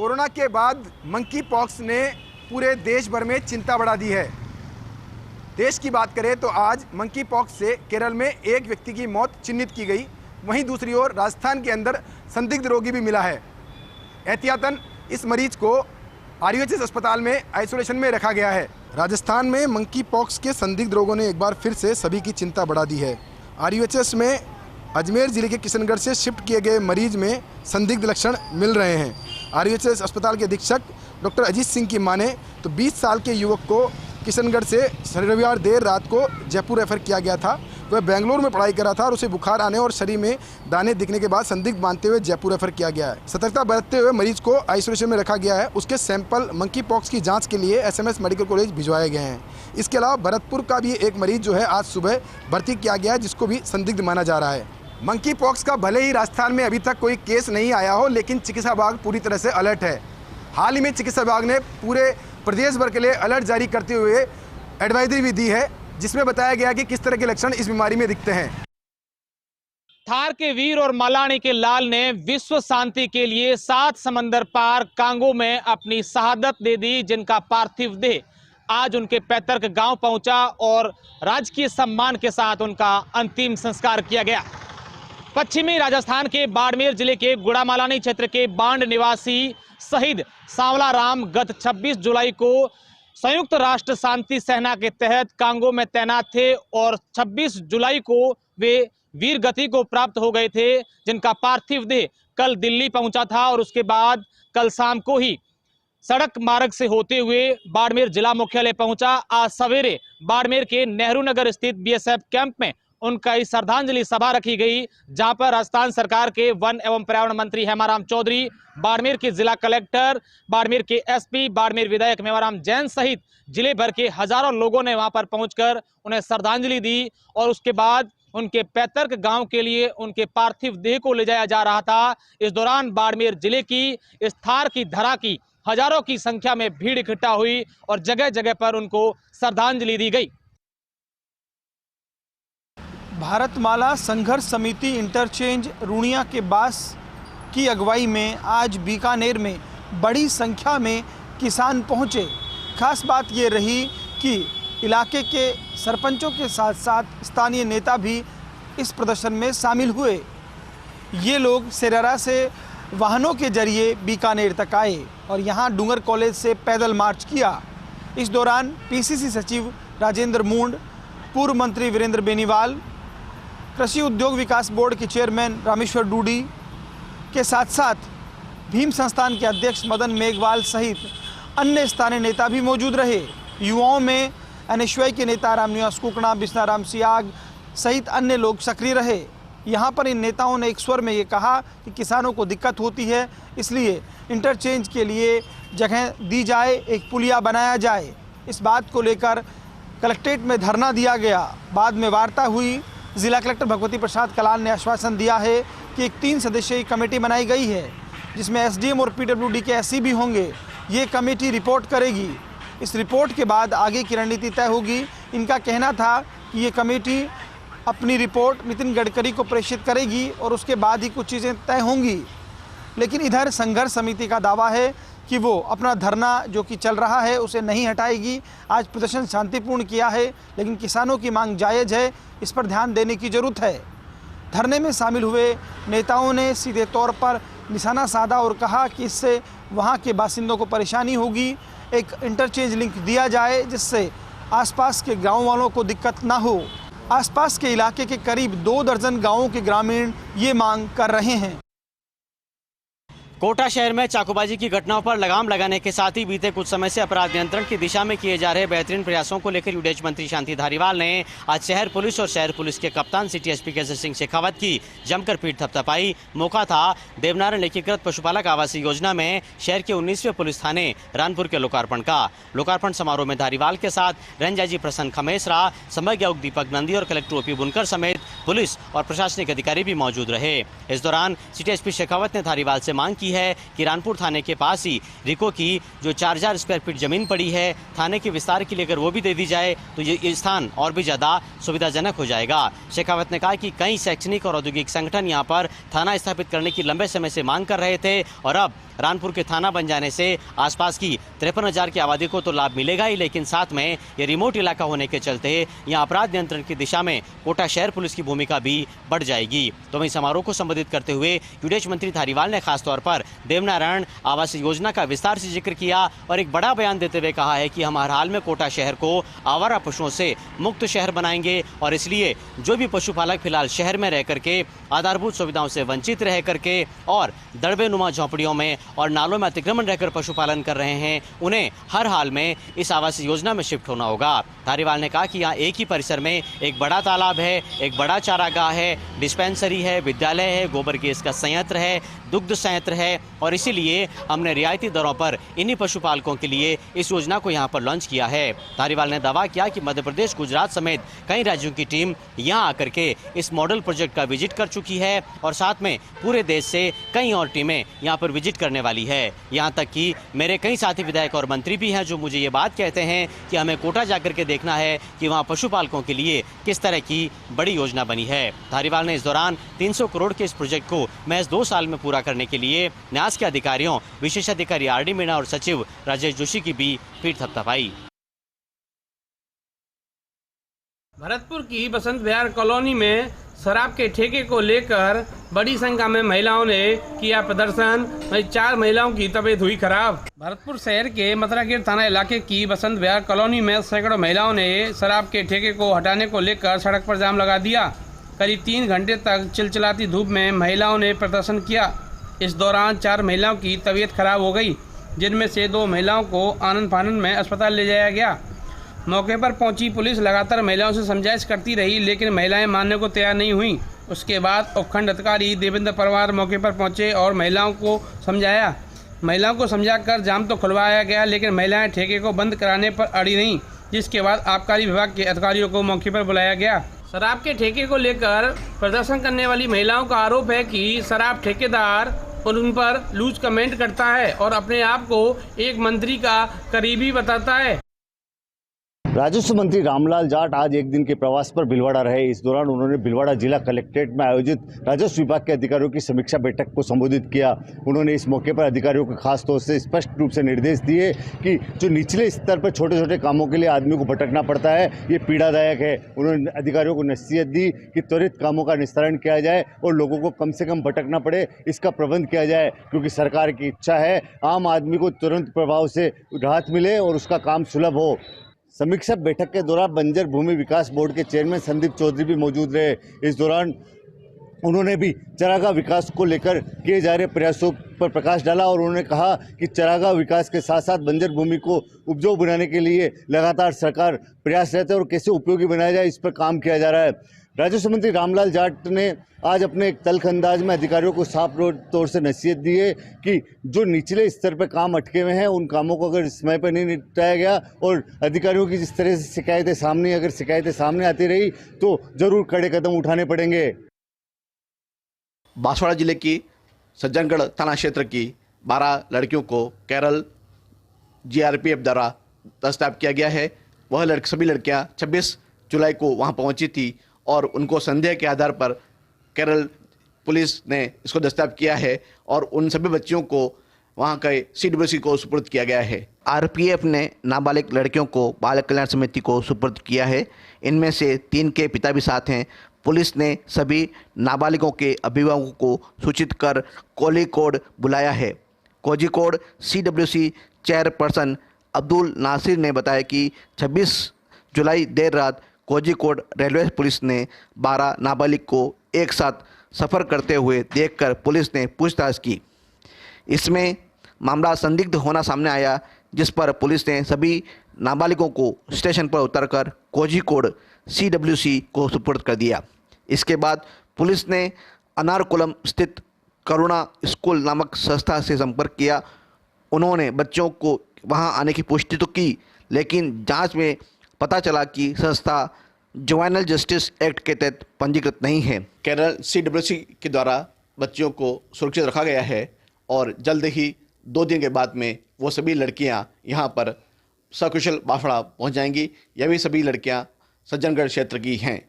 Corona के बाद monkey pox ने पूरे देश भर में चिंता बढ़ा दी है। देश की बात करें तो आज मंकी पॉक्स से केरल में एक व्यक्ति की मौत चिन्हित की गई। वहीं दूसरी ओर राजस्थान के अंदर संदिग्ध रोगी भी मिला है। एहतियातन इस मरीज को RUHS अस्पताल में आइसोलेशन में रखा गया है। राजस्थान में मंकी पॉक्स के संदिग्ध रोगों ने एक बार फिर से सभी की चिंता बढ़ा दी है। RUHS में अजमेर जिले के किशनगढ़ से शिफ्ट किए गए मरीज में संदिग्ध लक्षण मिल रहे हैं। RUHS अस्पताल के अधीक्षक डॉक्टर अजीत सिंह की माने तो 20 साल के युवक को किशनगढ़ से रविवार देर रात को जयपुर रेफर किया गया था। वह बेंगलोर में पढ़ाई कर रहा था और उसे बुखार आने और शरीर में दाने दिखने के बाद संदिग्ध मानते हुए जयपुर रेफर किया गया है। सतर्कता बरतते हुए मरीज को आइसोलेशन में रखा गया है। उसके सैंपल मंकी पॉक्स की जांच के लिए SMS मेडिकल कॉलेज भिजवाए गए हैं। इसके अलावा भरतपुर का भी एक मरीज जो है आज सुबह भर्ती किया गया है, जिसको भी संदिग्ध माना जा रहा है। मंकी पॉक्स का भले ही राजस्थान में अभी तक कोई केस नहीं आया हो, लेकिन चिकित्सा विभाग पूरी तरह से अलर्ट है। हाल ही में चिकित्सा विभाग ने पूरे प्रदेश भर के लिए अलर्ट जारी करते हुए एडवाइजरी भी दी है, जिसमें बताया गया कि किस तरह के लक्षण इस बीमारी में दिखते हैं। थार के वीर और मलानी के लाल ने विश्व शांति के लिए 7 समंदर पार कांगो में अपनी शहादत दे दी, जिनका पार्थिव देह आज उनके पैतृक गांव पहुंचा और राजकीय सम्मान के साथ उनका अंतिम संस्कार किया गया। पश्चिमी राजस्थान के बाड़मेर जिले के गुड़ामालानी क्षेत्र के बांड निवासी शहीद सांवला राम गत 26 जुलाई को संयुक्त राष्ट्र शांति सेना के तहत कांगो में तैनात थे और 26 जुलाई को वे वीर गति को प्राप्त हो गए थे, जिनका पार्थिव देह कल दिल्ली पहुंचा था और उसके बाद कल शाम को ही सड़क मार्ग से होते हुए बाड़मेर जिला मुख्यालय पहुंचा। आज सवेरे बाड़मेर के नेहरू नगर स्थित BSF कैंप में उनका श्रद्धांजलि सभा रखी गई, जहां पर राजस्थान सरकार के वन एवं पर्यावरण मंत्री हेमाराम चौधरी, बाड़मेर के जिला कलेक्टर, बाड़मेर के SP, बाड़मेर विधायक मेवाराम जैन सहित जिले भर के हजारों लोगों ने वहां पर पहुंचकर उन्हें श्रद्धांजलि दी और उसके बाद उनके पैतृक गांव के लिए उनके पार्थिव देह को ले जाया जा रहा था। इस दौरान बाड़मेर जिले की इस थार की धरा की हजारों की संख्या में भीड़ इकट्ठा हुई और जगह जगह पर उनको श्रद्धांजलि दी गई। भारतमाला संघर्ष समिति इंटरचेंज रूणिया के बास की अगुवाई में आज बीकानेर में बड़ी संख्या में किसान पहुंचे। खास बात ये रही कि इलाके के सरपंचों के साथ साथ स्थानीय नेता भी इस प्रदर्शन में शामिल हुए। ये लोग सेरारा से वाहनों के जरिए बीकानेर तक आए और यहाँ डूंगर कॉलेज से पैदल मार्च किया। इस दौरान PCC सचिव राजेंद्र मूंड, पूर्व मंत्री वीरेंद्र बेनीवाल, कृषि उद्योग विकास बोर्ड के चेयरमैन रामेश्वर डूडी के साथ साथ भीम संस्थान के अध्यक्ष मदन मेघवाल सहित अन्य स्थानीय नेता भी मौजूद रहे। युवाओं में NSY के नेता रामनिवास कुकड़ा, बिस्नाराम सियाग सहित अन्य लोग सक्रिय रहे। यहाँ पर इन नेताओं ने एक स्वर में ये कहा कि किसानों को दिक्कत होती है, इसलिए इंटरचेंज के लिए जगह दी जाए, एक पुलिया बनाया जाए। इस बात को लेकर कलेक्ट्रेट में धरना दिया गया। बाद में वार्ता हुई। जिला कलेक्टर भगवती प्रसाद कलाल ने आश्वासन दिया है कि एक 3 सदस्यीय कमेटी बनाई गई है, जिसमें SDM और PWD के SC भी होंगे। ये कमेटी रिपोर्ट करेगी। इस रिपोर्ट के बाद आगे की रणनीति तय होगी। इनका कहना था कि ये कमेटी अपनी रिपोर्ट नितिन गडकरी को प्रेषित करेगी और उसके बाद ही कुछ चीज़ें तय होंगी। लेकिन इधर संघर्ष समिति का दावा है कि वो अपना धरना जो कि चल रहा है उसे नहीं हटाएगी। आज प्रदर्शन शांतिपूर्ण किया है, लेकिन किसानों की मांग जायज़ है, इस पर ध्यान देने की ज़रूरत है। धरने में शामिल हुए नेताओं ने सीधे तौर पर निशाना साधा और कहा कि इससे वहाँ के बासिंदों को परेशानी होगी। एक इंटरचेंज लिंक दिया जाए जिससे आसपास के गाँव वालों को दिक्कत ना हो। आसपास के इलाके के करीब 2 दर्जन गाँवों के ग्रामीण ये मांग कर रहे हैं। कोटा शहर में चाकूबाजी की घटनाओं पर लगाम लगाने के साथ ही बीते कुछ समय से अपराध नियंत्रण की दिशा में किए जा रहे बेहतरीन प्रयासों को लेकर UDH मंत्री शांति धारीवाल ने आज शहर पुलिस और शहर पुलिस के कप्तान सिटी SP केसर सिंह शेखावत की जमकर पीठ थपथपाई। मौका था देवनारायण एकीकृत पशुपालक आवासीय योजना में शहर के 19वें पुलिस थाने रानपुर के लोकार्पण का। लोकार्पण समारोह में धारीवाल के साथ रेंज IG प्रसन्न खमेसरा, संभागीय आयुक्त दीपक नंदी और कलेक्टर OP बुनकर समेत पुलिस और प्रशासनिक अधिकारी भी मौजूद रहे। इस दौरान सिटी SP शेखावत ने धारीवाल से मांग की है कि रानपुर थाने के पास ही रिको की जो 4000 स्क्वायर फीट जमीन पड़ी है, थाने के विस्तार के लिए अगर वो भी दे दी जाए तो ये स्थान और भी ज़्यादा सुविधाजनक हो जाएगा। शेखावत ने कहा कि कई शैक्षणिक और औद्योगिक संगठन यहाँ पर थाना स्थापित करने की लंबे समय से मांग कर रहे थे और अब रानपुर के थाना बन जाने से आसपास की 53,000 की आबादी को तो लाभ मिलेगा ही, लेकिन साथ में ये रिमोट इलाका होने के चलते यहाँ अपराध नियंत्रण की दिशा में कोटा शहर पुलिस की भूमिका भी बढ़ जाएगी। तो वहीं समारोह को संबोधित करते हुए विदेश मंत्री धारीवाल ने खासतौर पर देवनारायण आवास योजना का विस्तार से जिक्र किया और एक बड़ा बयान देते हुए कहा है कि हम हर हाल में कोटा शहर को आवारा पशुओं से मुक्त शहर बनाएंगे और इसलिए जो भी पशुपालक फिलहाल शहर में रह करके आधारभूत सुविधाओं से वंचित रह करके और दड़बेनुमा झोंपड़ियों में और नालों में अतिक्रमण रहकर पशुपालन कर रहे हैं, उन्हें हर हाल में इस आवास योजना में शिफ्ट होना होगा। धारीवाल ने कहा कि यहाँ एक ही परिसर में एक बड़ा तालाब है, एक बड़ा चारागाह है, डिस्पेंसरी है, विद्यालय है, गोबर गैस का संयंत्र है, दुग्ध संयंत्र है और इसीलिए हमने रियायती दरों पर इन्हीं पशुपालकों के लिए इस योजना को यहाँ पर लॉन्च किया है। धारीवाल ने दावा किया कि मध्य प्रदेश, गुजरात समेत कई राज्यों की टीम यहाँ आकर के इस मॉडल प्रोजेक्ट का विजिट कर चुकी है और साथ में पूरे देश से कई और टीमें यहाँ पर विजिट करने वाली है। यहाँ तक कि मेरे कई साथी विधायक और मंत्री भी हैं जो मुझे ये बात कहते हैं कि हमें कोटा जाकर के देखना है कि वहाँ पशुपालकों के लिए किस तरह की बड़ी योजना बनी है। धारीवाल ने इस दौरान 300 करोड़ के इस प्रोजेक्ट को महज 2 साल में पूरा करने के लिए न्यास के अधिकारियों, विशेष अधिकारी आरडी मीणा और सचिव राजेश जोशी की भी पीठ थपथपाई। भरतपुर की बसंत विहार कॉलोनी में शराब के ठेके को लेकर बड़ी संख्या में महिलाओं ने किया प्रदर्शन। वहीं 4 महिलाओं की तबीयत हुई खराब। भरतपुर शहर के मथुरागढ़ थाना इलाके की बसंत विहार कॉलोनी में सैकड़ों महिलाओं ने शराब के ठेके को हटाने को लेकर सड़क पर जाम लगा दिया। करीब 3 घंटे तक चिलचिलाती धूप में महिलाओं ने प्रदर्शन किया। इस दौरान 4 महिलाओं की तबीयत खराब हो गई, जिनमें से 2 महिलाओं को आनंद फानंद में अस्पताल ले जाया गया। मौके पर पहुंची पुलिस लगातार महिलाओं से समझाइश करती रही, लेकिन महिलाएं मानने को तैयार नहीं हुई। उसके बाद उपखंड अधिकारी देवेंद्र परमार मौके पर पहुंचे और महिलाओं को समझाया। महिलाओं को समझाकर जाम तो खुलवाया गया, लेकिन महिलाएं ठेके को बंद कराने पर अड़ी नहीं, जिसके बाद आबकारी विभाग के अधिकारियों को मौके पर बुलाया गया। शराब के ठेके को लेकर प्रदर्शन करने वाली महिलाओं का आरोप है कि शराब ठेकेदार उन पर लूज कमेंट करता है और अपने आप को एक मंत्री का करीबी बताता है। राजस्व मंत्री रामलाल जाट आज एक दिन के प्रवास पर भीलवाड़ा रहे। इस दौरान उन्होंने भीलवाड़ा जिला कलेक्ट्रेट में आयोजित राजस्व विभाग के अधिकारियों की समीक्षा बैठक को संबोधित किया। उन्होंने इस मौके पर अधिकारियों को खास तौर से स्पष्ट रूप से निर्देश दिए कि जो निचले स्तर पर छोटे छोटे कामों के लिए आदमी को भटकना पड़ता है, ये पीड़ादायक है। उन्होंने अधिकारियों को नसीहत दी कि त्वरित कामों का निस्तारण किया जाए और लोगों को कम से कम भटकना पड़े, इसका प्रबंध किया जाए, क्योंकि सरकार की इच्छा है आम आदमी को तुरंत प्रभाव से राहत मिले और उसका काम सुलभ हो। समीक्षा बैठक के दौरान बंजर भूमि विकास बोर्ड के चेयरमैन संदीप चौधरी भी मौजूद रहे। इस दौरान उन्होंने भी चरागाह विकास को लेकर किए जा रहे प्रयासों पर प्रकाश डाला और उन्होंने कहा कि चरागाह विकास के साथ साथ बंजर भूमि को उपजाऊ बनाने के लिए लगातार सरकार प्रयासरत है और कैसे उपयोगी बनाया जाए, इस पर काम किया जा रहा है। राजस्व मंत्री रामलाल जाट ने आज अपने एक तल्ख अंदाज में अधिकारियों को साफ तौर से नसीहत दी है कि जो निचले स्तर पर काम अटके हुए हैं, उन कामों को अगर समय पर नहीं निपटाया गया और अधिकारियों की जिस तरह से शिकायतें सामने आती रही तो जरूर कड़े कदम उठाने पड़ेंगे। बांसवाड़ा जिले की सज्जनगढ़ थाना क्षेत्र की 12 लड़कियों को केरल जीआरपीएफ द्वारा दस्तावेज किया गया है। वह सभी लड़कियां 26 जुलाई को वहां पहुंची थी और उनको संदेह के आधार पर केरल पुलिस ने इसको दस्तावेज किया है और उन सभी बच्चियों को वहां के सीडब्ल्यूसी को सुपुर्द किया गया है। आरपीएफ ने नाबालिग लड़कियों को बाल कल्याण समिति को सुपुर्द किया है। इनमें से 3 के पिता भी साथ हैं। पुलिस ने सभी नाबालिगों के अभिभावकों को सूचित कर कोझिकोड बुलाया है। कोझिकोड सीडब्ल्यूसी चेयरपर्सन अब्दुल नासिर ने बताया कि 26 जुलाई देर रात कोझिकोड रेलवे पुलिस ने 12 नाबालिग को एक साथ सफ़र करते हुए देखकर पुलिस ने पूछताछ की। इसमें मामला संदिग्ध होना सामने आया, जिस पर पुलिस ने सभी नाबालिगों को स्टेशन पर उतरकर कोझिकोड सीडब्ल्यूसी को सुपुर्द कर दिया। इसके बाद पुलिस ने अनारकुलम स्थित करुणा स्कूल नामक संस्था से संपर्क किया। उन्होंने बच्चों को वहां आने की पुष्टि तो की, लेकिन जांच में पता चला कि संस्था जुवेनाइल जस्टिस एक्ट के तहत पंजीकृत नहीं है। केरल सीडब्ल्यूसी के द्वारा बच्चियों को सुरक्षित रखा गया है और जल्द ही 2 दिन के बाद में वो सभी लड़कियां यहाँ पर सकुशल बाफड़ा पहुँच जाएंगी। यह भी सभी लड़कियां सज्जनगढ़ क्षेत्र की हैं।